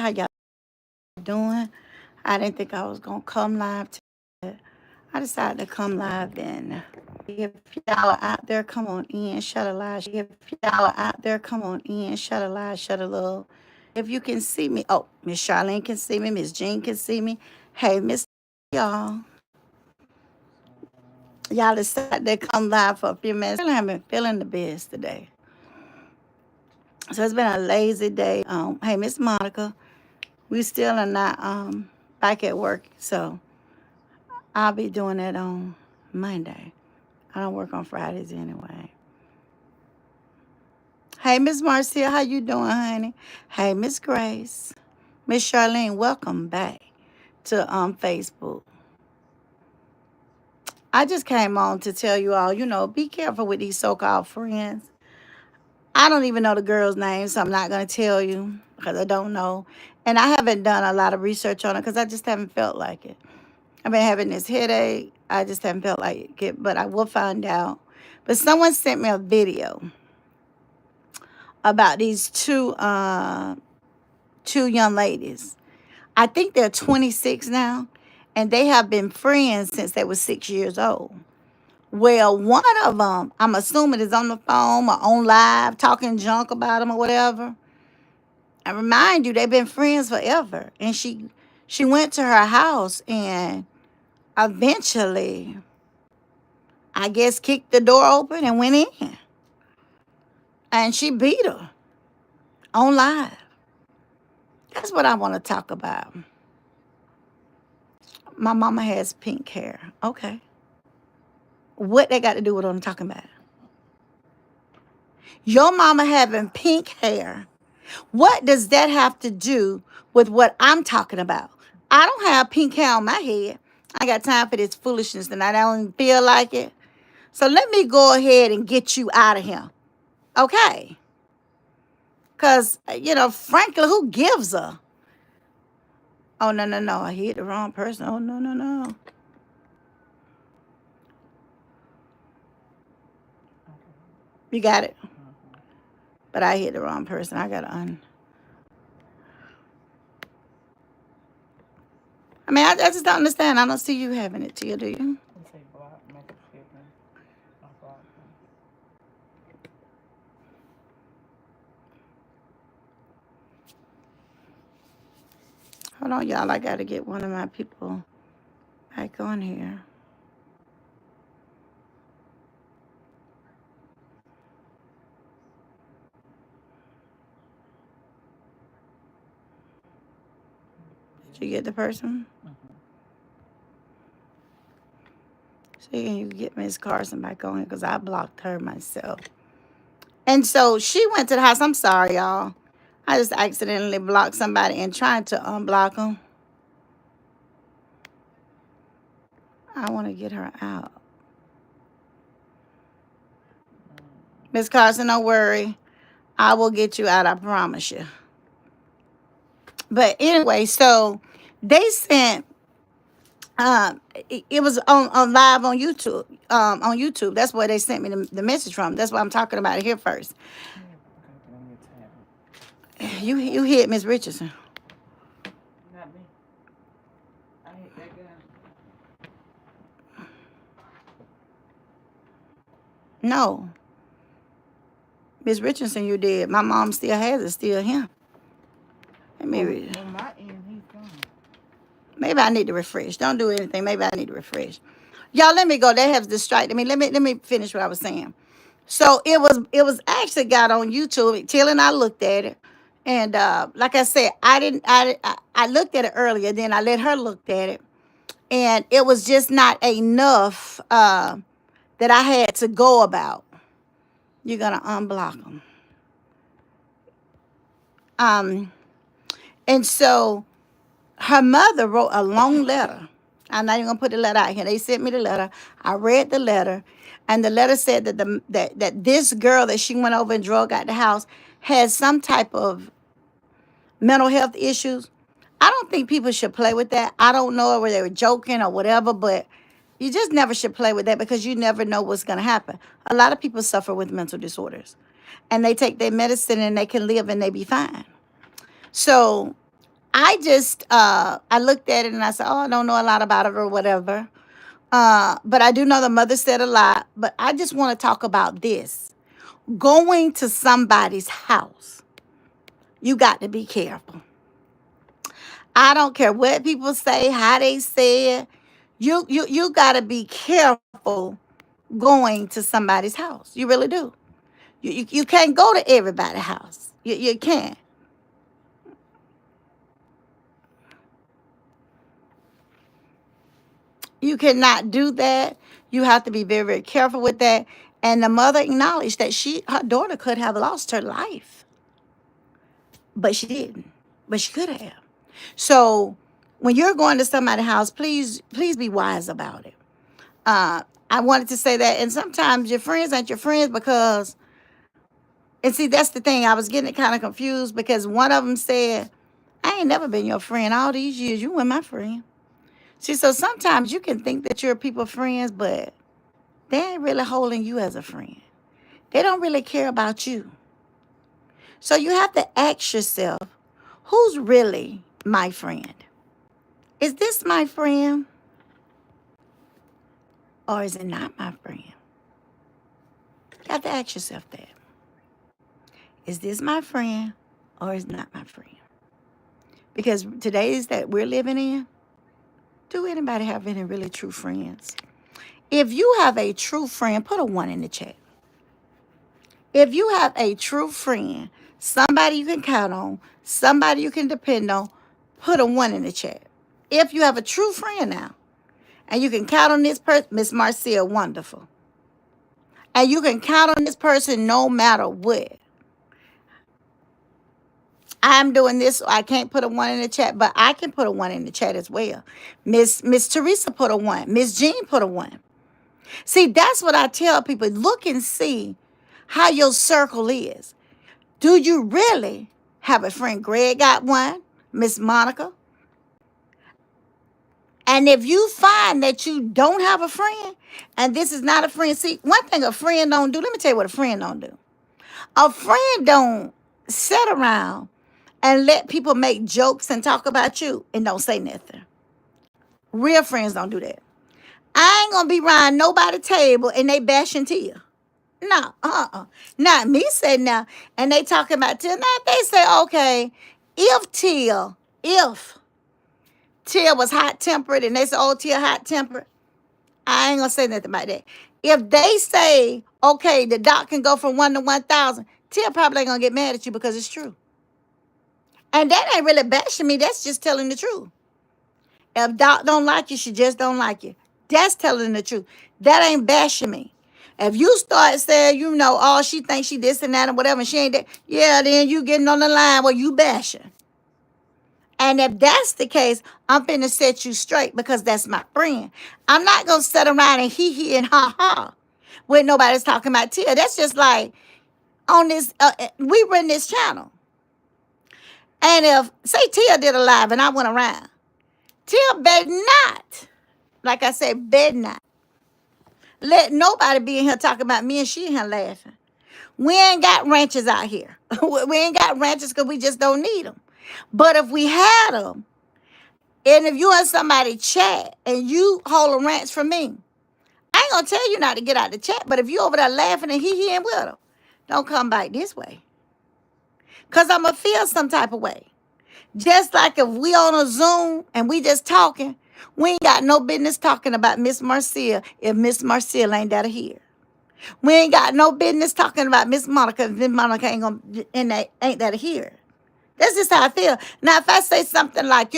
How y'all doing? I didn't think I was gonna come live today. I decided to come live and if y'all are out there, come on in, shut a lie. If y'all are out there, come on in, shut a lie, shut a love. If you can see me, oh, Miss Charlene can see me, Miss Jean can see me. Hey, Miss y'all. Y'all decided to come live for a few minutes. I really haven't been feeling the best today. So it's been a lazy day. Hey, Miss Monica, we still are not back at work, so I'll be doing that on Monday. I don't work on Fridays anyway. Hey, Miss Marcia, how you doing, honey? Hey, Miss Grace. Miss Charlene, welcome back to Facebook. I just came on to tell you all, be careful with these so-called friends. I don't even know the girl's name, so I'm not going to tell you because I don't know. And I haven't done a lot of research on it because I just haven't felt like it. I've been having this headache. I just haven't felt like it, but I will find out. But someone sent me a video about these two young ladies. I think they're 26 now, and they have been friends since they were 6 years old. Well, one of them, I'm assuming, is on the phone or on live talking junk about them or whatever. I remind you, they've been friends forever. And she went to her house and eventually, I guess, kicked the door open and went in. And she beat her on live. That's what I want to talk about. My mama has pink hair. Okay. What they got to do with what I'm talking about? Your mama having pink hair. What does that have to do with what I'm talking about? I don't have pink hair on my head. I got time for this foolishness and I don't feel like it. So let me go ahead and get you out of here. Okay? Because, frankly, who gives a? Oh, no, no, no. I hit the wrong person. Oh, no, no, no. You got it? But I hit the wrong person. I got to I mean, I just don't understand. I don't see you having it, Tia, do you? Hold on, y'all. I got to get one of my people back on here. Did you get the person? See, can you get Miss Carson back on here? Because I blocked her myself. And so she went to the house. I'm sorry, y'all. I just accidentally blocked somebody and tried to unblock them. I want to get her out. Miss Carson, don't worry. I will get you out. I promise you. But anyway, so they sent it was on live on YouTube. On YouTube. That's where they sent me the message from. That's why I'm talking about it here first. You hit Miss Richardson. Not me. I hit that guy. No. Miss Richardson, you did. My mom still has it, still him. Let me read it. On my end, he's gone. Maybe I need to refresh. Don't do anything. Maybe I need to refresh. Y'all, let me go. That has distracted me. Let me finish what I was saying. So it was actually got on YouTube. Till and I looked at it. And like I said, I looked at it earlier, then I let her look at it. And it was just not enough that I had to go about. You're gonna unblock them. And so her mother wrote a long letter. I'm not even gonna put the letter out here. They sent me the letter. I read the letter, and the letter said that this girl that she went over and drug out the house has some type of mental health issues. I don't think people should play with that. I don't know whether they were joking or whatever, but you just never should play with that because you never know what's gonna happen. A lot of people suffer with mental disorders, and they take their medicine and they can live and they be fine. So I looked at it and I said, oh, I don't know a lot about it or whatever. But I do know the mother said a lot. But I just want to talk about this. Going to somebody's house, you got to be careful. I don't care what people say, how they say it. You got to be careful going to somebody's house. You really do. You can't go to everybody's house. You can't. You cannot do that. You have to be very, very careful with that. And the mother acknowledged that her daughter could have lost her life, but she didn't. But she could have. So when you're going to somebody's house, please be wise about it. I wanted to say that. And sometimes your friends aren't your friends because, and see, that's the thing. I was getting kind of confused because one of them said, I ain't never been your friend all these years. You were my friend. See, so sometimes you can think that you're people's friends, but they ain't really holding you as a friend. They don't really care about you. So you have to ask yourself, who's really my friend? Is this my friend or is it not my friend? You have to ask yourself that. Is this my friend or is it not my friend? Because today's that we're living in, do anybody have any really true friends? If you have a true friend, put a one in the chat. If you have a true friend, somebody you can count on, somebody you can depend on, put a one in the chat. If you have a true friend now, and you can count on this person, Miss Marcia, wonderful. And you can count on this person no matter what. I'm doing this, so I can't put a one in the chat, but I can put a one in the chat as well. Miss Teresa put a one. Miss Jean put a one. See, that's what I tell people. Look and see how your circle is. Do you really have a friend? Greg got one, Miss Monica. And if you find that you don't have a friend, and this is not a friend, see, one thing a friend don't do, let me tell you what a friend don't do. A friend don't sit around and let people make jokes and talk about you and don't say nothing. Real friends don't do that. I ain't gonna be around nobody's table and they bashing Tia. No, not me say now. And they talking about Tia. Now they say, okay, if Tia was hot tempered and they say, oh, Tia hot tempered, I ain't gonna say nothing about that. If they say, okay, the dot can go from 1 to 1,000, Tia probably ain't gonna get mad at you because it's true. And that ain't really bashing me. That's just telling the truth. If Doc don't like you, she just don't like you. That's telling the truth. That ain't bashing me. If you start saying, oh, she thinks she this and that and whatever, and she ain't that, yeah, then you getting on the line where you bashing. And if that's the case, I'm finna set you straight because that's my friend. I'm not gonna sit around and hee and ha ha when nobody's talking about Tia. That's just like on this, we run this channel. And if, say Tia did a live and I went around, Tia better not, like I said, better not let nobody be in here talking about me and she in here laughing. We ain't got ranches out here. We ain't got ranches because we just don't need them. But if we had them, and if you and somebody chat and you hold a ranch for me, I ain't gonna tell you not to get out the chat. But if you over there laughing and hee-heeing with them, don't come back this way. Because I'm gonna feel some type of way. Just like if we on a Zoom and we just talking, we ain't got no business talking about Miss Marcia if Miss Marcia ain't that here. We ain't got no business talking about Miss Monica if Miss Monica ain't that here. That's just how I feel. Now, if I say something like,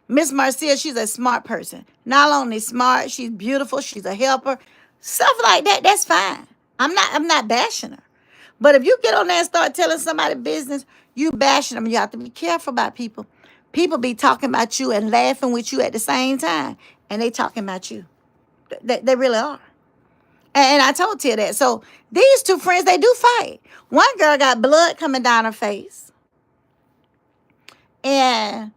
Miss Marcia, she's a smart person. Not only smart, she's beautiful, she's a helper. Stuff like that, that's fine. I'm not bashing her. But if you get on there and start telling somebody business, you bashing them. You have to be careful about people. People be talking about you and laughing with you at the same time. And they talking about you. They really are. And I told Tia that. So these two friends, they do fight. One girl got blood coming down her face. And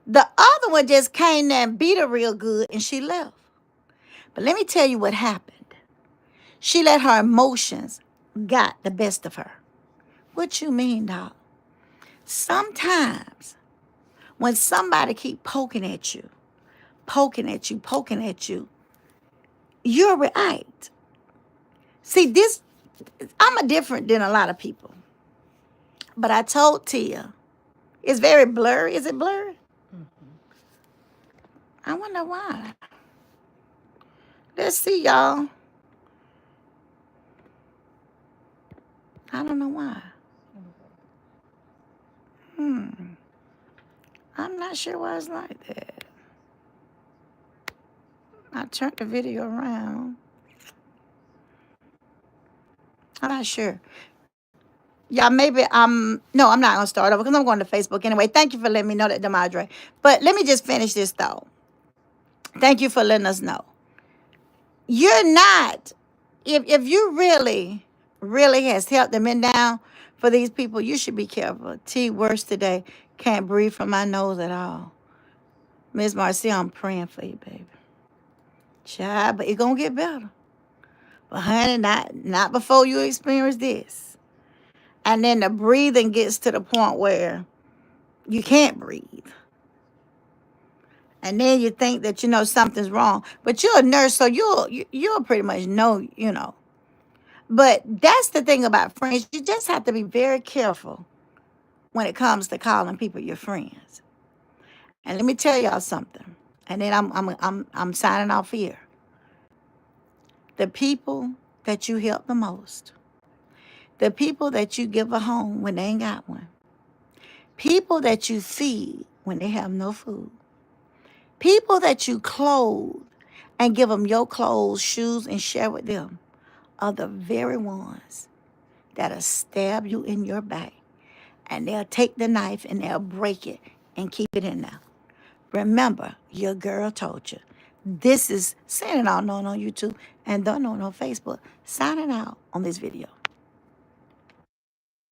the other one just came there and beat her real good and she left. But let me tell you what happened. She let her emotions got the best of her. What you mean, dog? Sometimes When somebody keep poking at you, poking at you, poking at you, you'll react. See, this, I'm a different than a lot of people. But I told Tia, it's very blurry. Is it blurry? I wonder why. Let's see, y'all. I don't know why. I'm not sure why it's like that. I turned the video around. I'm not sure. Yeah, maybe no, I'm not gonna start over because I'm going to Facebook anyway. Thank you for letting me know that, Demadre. But let me just finish this though. Thank you for letting us know. You're not, if you really has helped them in down for these people, you should be careful. T worse today. Can't breathe from my nose at all. Miss Marcia, I'm praying for you, baby. Child, but it's gonna get better. But honey, not before you experience this. And then the breathing gets to the point where you can't breathe. And then you think that you know something's wrong. But you're a nurse, so you'll pretty much know. But that's the thing about friends. You just have to be very careful when it comes to calling people your friends. And let me tell y'all something. And then I'm signing off here. The people that you help the most, the people that you give a home when they ain't got one, people that you feed when they have no food, people that you clothe and give them your clothes, shoes, and share with them are the very ones that'll stab you in your back. And they'll take the knife and they'll break it and keep it in there. Remember, your girl told you. This is Saying It All Known on YouTube and Done Known on Facebook. Signing out on this video.